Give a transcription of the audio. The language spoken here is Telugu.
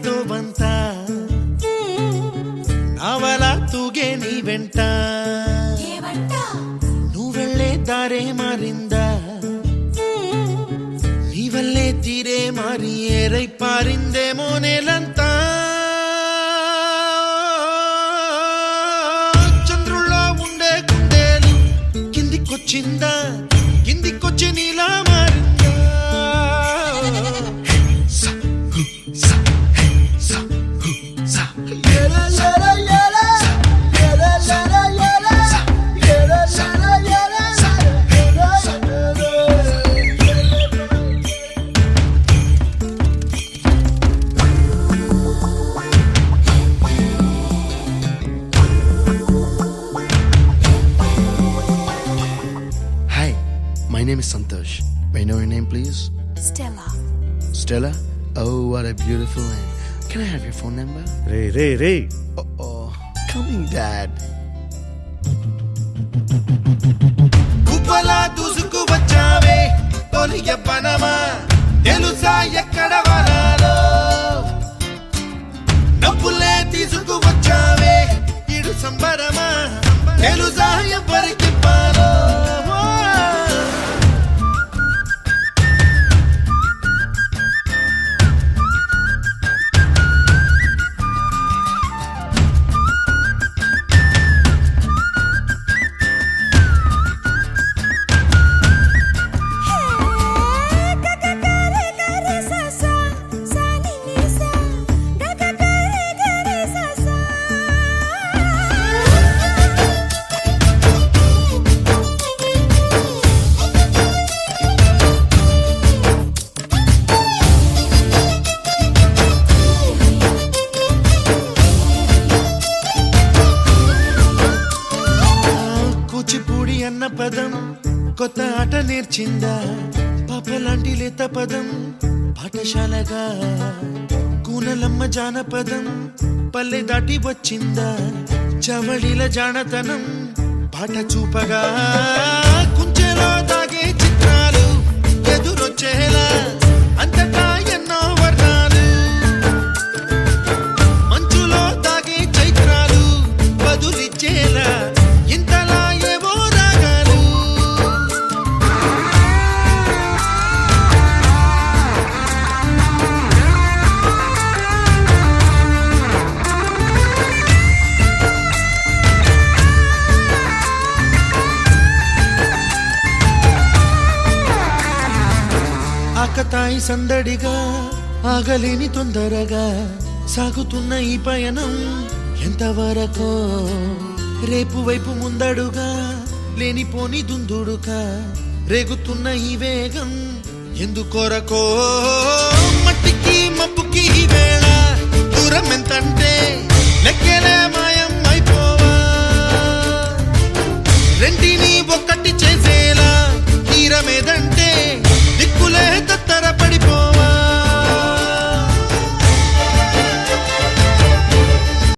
ఎంతో వంత నావల తూగే నీ వెంట నువ్వెళ్ళే దారే మారిందా నీ వల్లే తీరే మారి ఏరై పారిందేమో నేలంతా చంద్రుల్లో ఉండే గుండెలు కిందికొచ్చిందా కిందికొచ్చి నీలా మారిందా My name is Santosh. May I know your name, please? Stella. Stella? Oh, what a beautiful name. Can I have your phone number? Ray. Oh, coming, Dad. కుప్పలా దూసుకు వచ్చావే తొలియ పనమా తెలుసా ఎక్కడ వనాలో నవ్వులే తీసుకు వచ్చావే ఇడు సంబరమా తెలుసా ఎవరికి పాలో కూచిపూడి అన్న పదం కొత్త ఆట నేర్చిందా పాపలాంటి లేత పదం పాఠశాలగా కూనలమ్మ జానపదం పల్లె దాటి వచ్చిందా చవళిల జానతనం పాట చూపగా కుంచెలో దాగే చిత్రాలు ఎదురొచ్చేలా అంతటా ఎన్నో వర్ణాలు మంచులో దాగే చైత్రాలు బదులిచ్చేలా ఇంతలా ఏవో రాగాలు ఆకతాయి సందడిగా ఆగలేని తొందరగా సాగుతున్న ఈ పయనం ఎంతవరకో రేపు వైపు ముందడుగా లేనిపోని దుందుడుగా రేగుతున్న ఈ వేగం ఎందుకొరకో మట్టికి మబ్బుకి వేళ దూరం ఎంతంటే